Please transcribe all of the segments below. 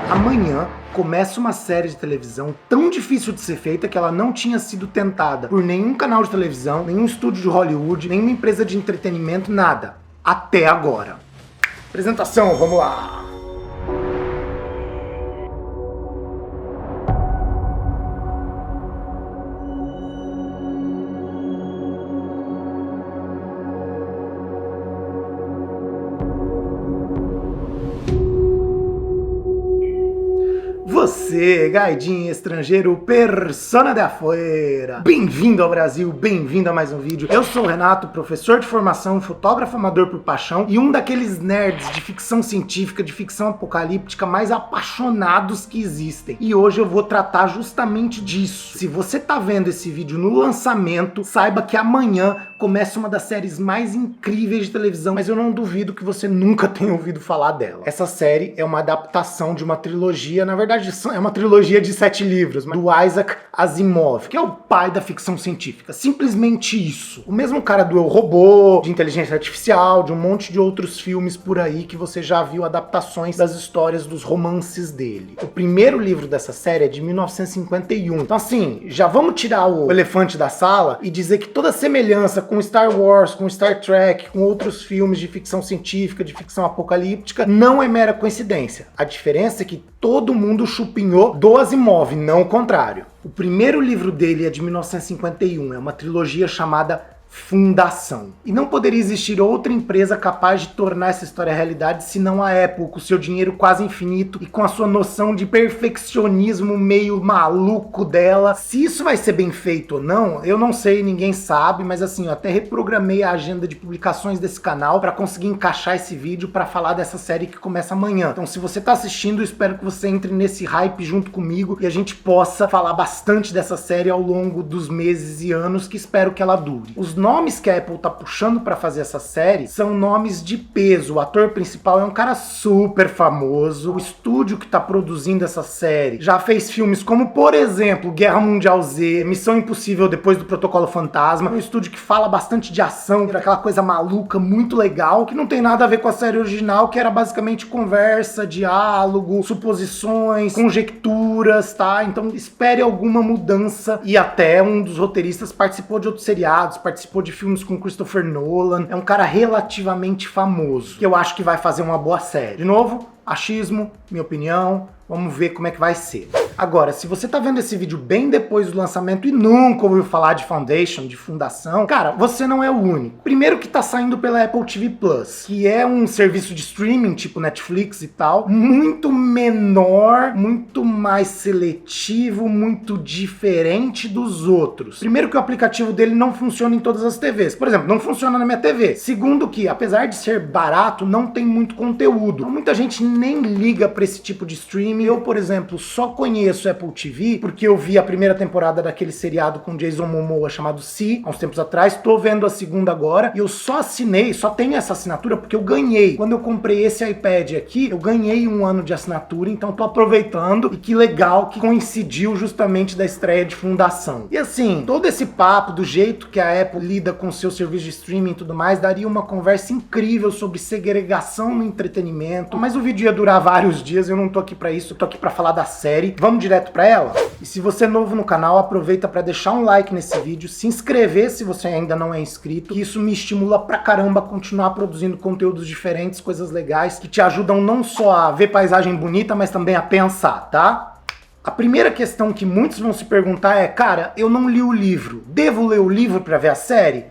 Amanhã começa uma série de televisão tão difícil de ser feita que ela não tinha sido tentada por nenhum canal de televisão, nenhum estúdio de Hollywood, nenhuma empresa de entretenimento, nada. Até agora. Apresentação, vamos lá! Você, gaidinho estrangeiro, persona de afuera. Bem-vindo ao Brasil, bem-vindo a mais um vídeo. Eu sou o Renato, professor de formação, fotógrafo amador por paixão e um daqueles nerds de ficção científica, de ficção apocalíptica mais apaixonados que existem. E hoje eu vou tratar justamente disso. Se você tá vendo esse vídeo no lançamento, saiba que amanhã começa uma das séries mais incríveis de televisão, mas eu não duvido que você nunca tenha ouvido falar dela. Essa série é uma adaptação de uma trilogia, na verdade é uma trilogia de 7 livros, do Isaac Asimov, que é o pai da ficção científica. Simplesmente isso. O mesmo cara do Eu, Robô, de inteligência artificial, de um monte de outros filmes por aí que você já viu adaptações das histórias dos romances dele. O primeiro livro dessa série é de 1951. Então assim, já vamos tirar o elefante da sala e dizer que toda semelhança com Star Wars, com Star Trek, com outros filmes de ficção científica, de ficção apocalíptica, não é mera coincidência. A diferença é que todo mundo chupinhou do Asimov, não o contrário. O primeiro livro dele é de 1951, é uma trilogia chamada Fundação. E não poderia existir outra empresa capaz de tornar essa história realidade senão a Apple, com seu dinheiro quase infinito e com a sua noção de perfeccionismo meio maluco dela. Se isso vai ser bem feito ou não, eu não sei, ninguém sabe, mas assim, eu até reprogramei a agenda de publicações desse canal para conseguir encaixar esse vídeo para falar dessa série que começa amanhã. Então se você tá assistindo, eu espero que você entre nesse hype junto comigo e a gente possa falar bastante dessa série ao longo dos meses e anos que espero que ela dure. Os nomes que a Apple tá puxando pra fazer essa série são nomes de peso. O ator principal é um cara super famoso. O estúdio que tá produzindo essa série já fez filmes como, por exemplo, Guerra Mundial Z, Missão Impossível Depois do Protocolo Fantasma. Um estúdio que fala bastante de ação, aquela coisa maluca, muito legal, que não tem nada a ver com a série original, que era basicamente conversa, diálogo, suposições, conjecturas, tá? Então espere alguma mudança. E até um dos roteiristas participou de outros seriados, participou de filmes com Christopher Nolan, é um cara relativamente famoso, que eu acho que vai fazer uma boa série. De novo, achismo, minha opinião, vamos ver como é que vai ser. Agora, se você tá vendo esse vídeo bem depois do lançamento e nunca ouviu falar de Foundation, de Fundação, cara, você não é o único. Primeiro que tá saindo pela Apple TV Plus, que é um serviço de streaming tipo Netflix e tal, muito menor, muito mais seletivo, muito diferente dos outros. Primeiro que o aplicativo dele não funciona em todas as TVs. Por exemplo, não funciona na minha TV. Segundo que, apesar de ser barato, não tem muito conteúdo. Então, muita gente nem liga pra esse tipo de streaming. Eu, por exemplo, só conheço Apple TV porque eu vi a primeira temporada daquele seriado com Jason Momoa chamado Si, há uns tempos atrás, tô vendo a segunda agora, e eu só assinei, só tenho essa assinatura porque eu ganhei. Quando eu comprei esse iPad aqui, eu ganhei 1 ano de assinatura, então tô aproveitando, e que legal que coincidiu justamente da estreia de Fundação. E assim, todo esse papo, do jeito que a Apple lida com seu serviço de streaming e tudo mais, daria uma conversa incrível sobre segregação no entretenimento, mas o vídeo ia durar vários dias, eu não tô aqui pra isso, eu tô aqui pra falar da série. Vamos direto pra ela? E se você é novo no canal, aproveita pra deixar um like nesse vídeo, se inscrever se você ainda não é inscrito, que isso me estimula pra caramba a continuar produzindo conteúdos diferentes, coisas legais, que te ajudam não só a ver paisagem bonita, mas também a pensar, tá? A primeira questão que muitos vão se perguntar é, cara, eu não li o livro, devo ler o livro pra ver a série?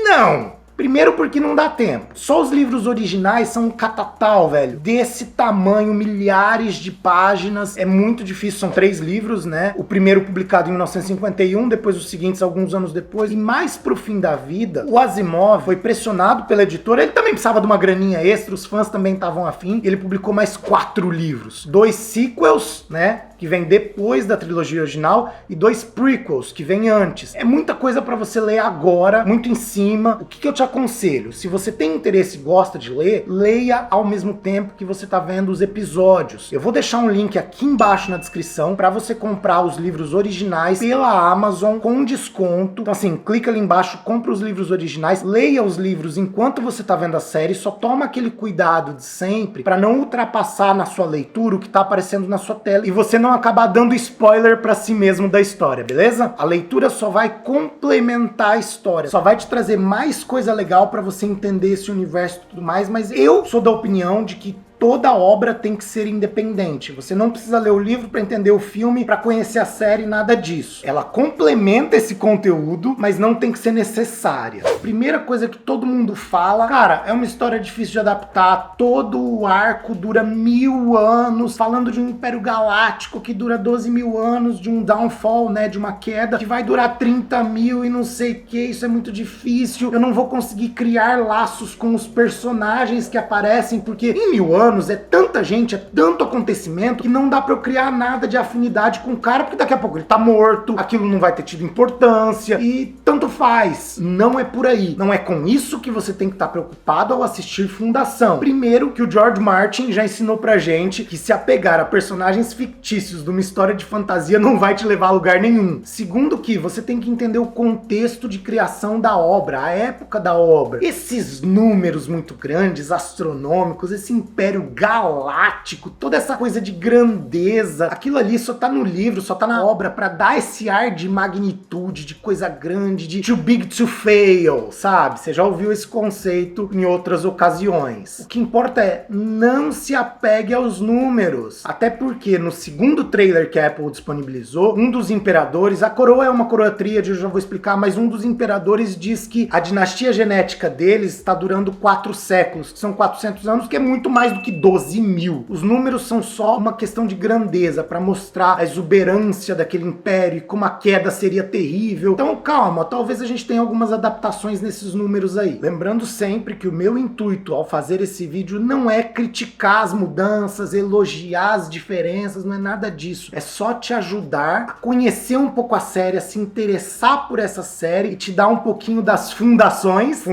Não! Primeiro porque não dá tempo. Só os livros originais são um catatal, velho. Desse tamanho, milhares de páginas. É muito difícil, são 3 livros, né? O primeiro publicado em 1951, depois os seguintes alguns anos depois. E mais pro fim da vida, o Asimov foi pressionado pela editora. Ele também precisava de uma graninha extra, os fãs também estavam afim. Ele publicou mais 4 livros. 2 sequels, né? que vem depois da trilogia original, e 2 prequels, que vem antes. É muita coisa pra você ler agora, muito em cima. O que eu te aconselho? Se você tem interesse e gosta de ler, leia ao mesmo tempo que você tá vendo os episódios. Eu vou deixar um link aqui embaixo na descrição pra você comprar os livros originais pela Amazon com desconto. Então assim, clica ali embaixo, compra os livros originais, leia os livros enquanto você tá vendo a série, só toma aquele cuidado de sempre pra não ultrapassar na sua leitura o que tá aparecendo na sua tela e você não acabar dando spoiler pra si mesmo da história, beleza? A leitura só vai complementar a história, só vai te trazer mais coisa legal pra você entender esse universo e tudo mais, mas eu sou da opinião de que toda obra tem que ser independente. Você não precisa ler o livro para entender o filme, para conhecer a série, nada disso. Ela complementa esse conteúdo, mas não tem que ser necessária. Primeira coisa que todo mundo fala, cara, é uma história difícil de adaptar, todo o arco dura 1000 anos, falando de um Império Galáctico que dura 12.000 anos, de um downfall, né, de uma queda, que vai durar 30.000 e não sei o que, isso é muito difícil, eu não vou conseguir criar laços com os personagens que aparecem, porque em 1000 anos é tanta gente, é tanto acontecimento que não dá pra eu criar nada de afinidade com o cara, porque daqui a pouco ele tá morto, aquilo não vai ter tido importância e tanto faz. Não é por aí. Não é com isso que você tem que estar preocupado ao assistir Fundação. Primeiro, que o George Martin já ensinou pra gente que se apegar a personagens fictícios de uma história de fantasia não vai te levar a lugar nenhum. Segundo, que você tem que entender o contexto de criação da obra, a época da obra. Esses números muito grandes, astronômicos, esse império galáctico, toda essa coisa de grandeza, aquilo ali só tá no livro, só tá na obra pra dar esse ar de magnitude, de coisa grande, de too big to fail, sabe? Você já ouviu esse conceito em outras ocasiões. O que importa é não se apegue aos números, até porque no segundo trailer que a Apple disponibilizou, um dos imperadores, a coroa é uma coroa tríade, eu já vou explicar, mas um dos imperadores diz que a dinastia genética deles está durando 4 séculos, que são 400 anos, que é muito mais do que 12.000. Os números são só uma questão de grandeza, para mostrar a exuberância daquele império e como a queda seria terrível. Então calma, talvez a gente tenha algumas adaptações nesses números aí. Lembrando sempre que o meu intuito ao fazer esse vídeo não é criticar as mudanças, elogiar as diferenças, não é nada disso. É só te ajudar a conhecer um pouco a série, a se interessar por essa série e te dar um pouquinho das fundações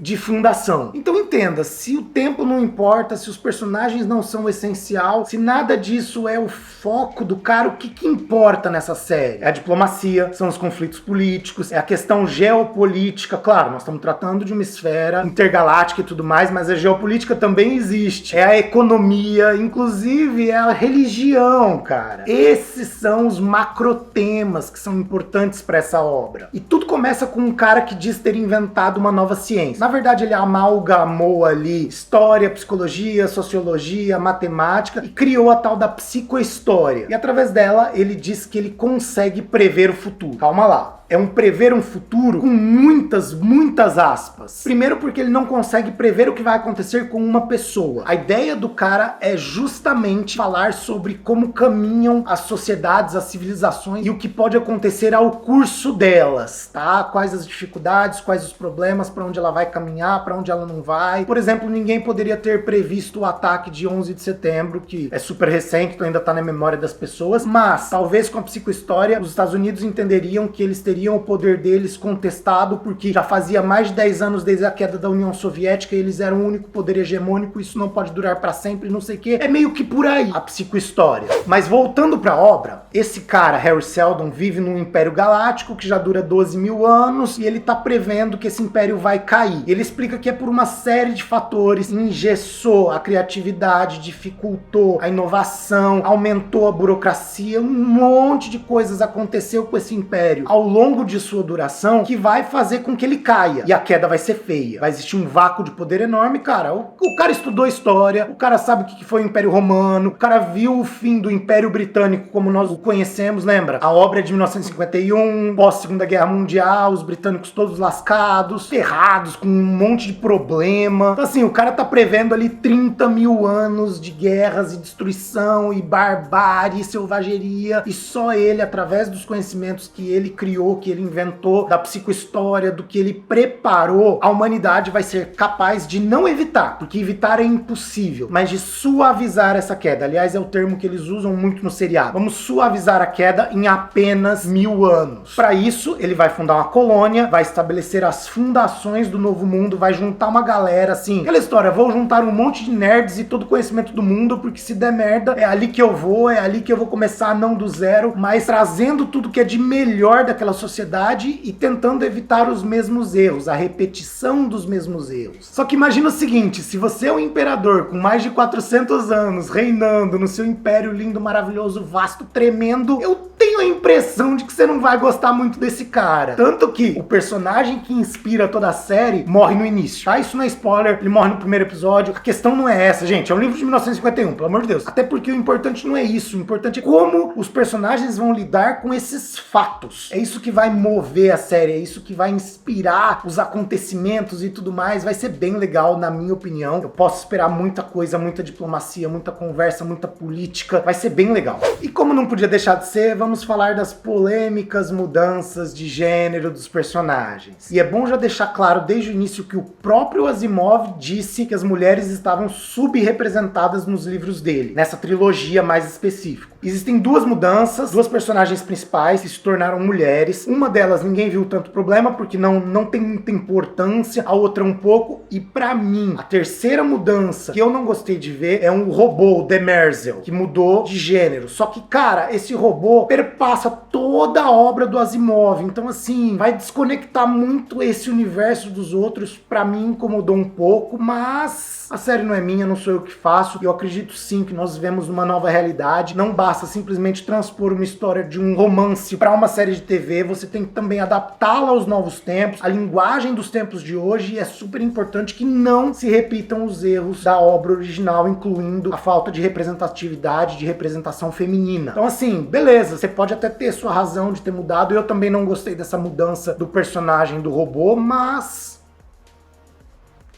de Fundação. Então entenda, se o tempo não importa, se os personagens não são o essencial, se nada disso é o foco do cara, o que importa nessa série? É a diplomacia, são os conflitos políticos, é a questão geopolítica. Claro, nós estamos tratando de uma esfera intergaláctica e tudo mais, mas a geopolítica também existe. É a economia, inclusive é a religião, cara. Esses são os macrotemas que são importantes para essa obra. E tudo começa com um cara que diz ter inventado uma nova ciência. Na verdade, ele amalgamou ali história, psicologia, sociologia, matemática e criou a tal da psicohistória. E através dela, ele diz que ele consegue prever o futuro. Calma lá. É um prever um futuro com muitas aspas. Primeiro porque ele não consegue prever o que vai acontecer com uma pessoa. A ideia do cara é justamente falar sobre como caminham as sociedades, as civilizações e o que pode acontecer ao curso delas, tá? Quais as dificuldades, quais os problemas, para onde ela vai caminhar, para onde ela não vai. Por exemplo, ninguém poderia ter previsto o ataque de 11 de setembro, que é super recente, então ainda tá na memória das pessoas, mas talvez com a psicohistória os Estados Unidos entenderiam que eles teriam o poder deles contestado, porque já fazia mais de 10 anos desde a queda da União Soviética e eles eram o único poder hegemônico, isso não pode durar para sempre, não sei o que. É meio que por aí a psicohistória. Mas voltando para a obra, esse cara, Hari Seldon, vive num império galáctico que já dura 12.000 anos e ele tá prevendo que esse império vai cair. Ele explica que é por uma série de fatores, engessou a criatividade, dificultou a inovação, aumentou a burocracia, um monte de coisas aconteceu com esse império ao longo de sua duração que vai fazer com que ele caia. E a queda vai ser feia. Vai existir um vácuo de poder enorme, cara. O cara estudou história, o cara sabe o que foi o Império Romano, o cara viu o fim do Império Britânico como nós o conhecemos, lembra? A obra é de 1951, pós-Segunda Guerra Mundial, os britânicos todos lascados, ferrados, com um monte de problema. Então assim, o cara tá prevendo ali 30.000 anos de guerras e destruição e barbárie e selvageria, e só ele, através dos conhecimentos que ele criou, criou, que ele inventou, da psicohistória, do que ele preparou, a humanidade vai ser capaz de não evitar, porque evitar é impossível, mas de suavizar essa queda. Aliás, é o termo que eles usam muito no seriado. Vamos suavizar a queda em apenas 1000 anos. Para isso, ele vai fundar uma colônia, vai estabelecer as fundações do novo mundo, vai juntar uma galera, assim, aquela história, vou juntar um monte de nerds e todo o conhecimento do mundo, porque se der merda, é ali que eu vou, é ali que eu vou começar, não do zero, mas trazendo tudo que é de melhor daquela sociedade e tentando evitar os mesmos erros, a repetição dos mesmos erros. Só que imagina o seguinte, se você é um imperador com mais de 400 anos reinando no seu império lindo, maravilhoso, vasto, tremendo, eu tenho a impressão de que você não vai gostar muito desse cara. Tanto que o personagem que inspira toda a série morre no início, tá? Isso não é spoiler, ele morre no primeiro episódio. A questão não é essa, gente, é um livro de 1951, pelo amor de Deus. Até porque o importante não é isso, o importante é como os personagens vão lidar com esses fatos. É isso que vai mover a série, é isso que vai inspirar os acontecimentos e tudo mais. Vai ser bem legal, na minha opinião. Eu posso esperar muita coisa, muita diplomacia, muita conversa, muita política. Vai ser bem legal. E como não podia deixar de ser, vamos falar das polêmicas mudanças de gênero dos personagens. E é bom já deixar claro desde o início que o próprio Asimov disse que as mulheres estavam subrepresentadas nos livros dele, nessa trilogia mais específica. Existem duas mudanças, duas personagens principais que se tornaram mulheres. Uma delas ninguém viu tanto problema, porque não tem muita importância, a outra um pouco. E pra mim, a terceira mudança que eu não gostei de ver é um robô, o Demerzel, que mudou de gênero. Só que, cara, esse robô perpassa toda a obra do Asimov. Então, assim, vai desconectar muito esse universo dos outros. Pra mim, incomodou um pouco, mas a série não é minha, não sou eu que faço. E eu acredito sim que nós vivemos numa nova realidade. Não basta simplesmente transpor uma história de um romance para uma série de TV. Você tem que também adaptá-la aos novos tempos, a linguagem dos tempos de hoje. E é super importante que não se repitam os erros da obra original, incluindo a falta de representatividade, de representação feminina. Então, assim, beleza, você pode até ter sua razão de ter mudado. Eu também não gostei dessa mudança do personagem do robô, mas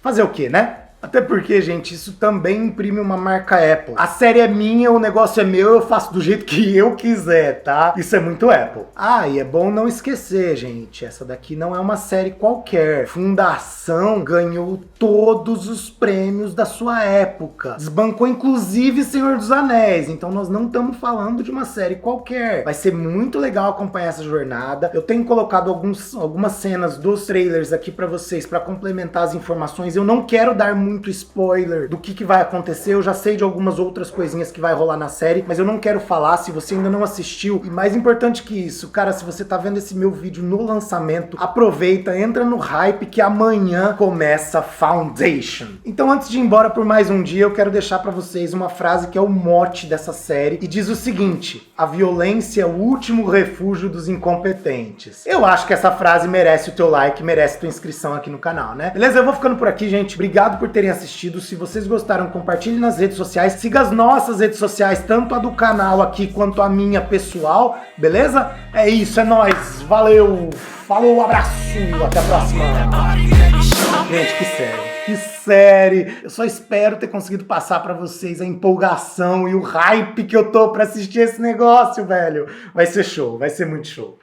fazer o quê, né? Até porque, gente, isso também imprime uma marca Apple. A série é minha, o negócio é meu, eu faço do jeito que eu quiser, tá? Isso é muito Apple. Ah, e é bom não esquecer, gente, essa daqui não é uma série qualquer. Fundação ganhou todos os prêmios da sua época. Desbancou inclusive Senhor dos Anéis. Então nós não estamos falando de uma série qualquer. Vai ser muito legal acompanhar essa jornada. Eu tenho colocado algumas cenas dos trailers aqui pra vocês, pra complementar as informações. Eu não quero dar muito spoiler do que vai acontecer. Eu já sei de algumas outras coisinhas que vai rolar na série, mas eu não quero falar se você ainda não assistiu. E mais importante que isso, cara, se você tá vendo esse meu vídeo no lançamento, aproveita, entra no hype que amanhã começa Foundation. Então, antes de ir embora por mais um dia, eu quero deixar pra vocês uma frase que é o mote dessa série e diz o seguinte: a violência é o último refúgio dos incompetentes. Eu acho que essa frase merece o teu like, merece tua inscrição aqui no canal, né? Beleza? Eu vou ficando por aqui, gente. Obrigado por terem assistido. Se vocês gostaram, compartilhe nas redes sociais. Siga as nossas redes sociais, tanto a do canal aqui quanto a minha pessoal, beleza? É isso, é nóis. Valeu, falou, abraço, até a próxima. Gente, que série. Eu só espero ter conseguido passar pra vocês a empolgação e o hype que eu tô pra assistir esse negócio, velho. Vai ser show, vai ser muito show.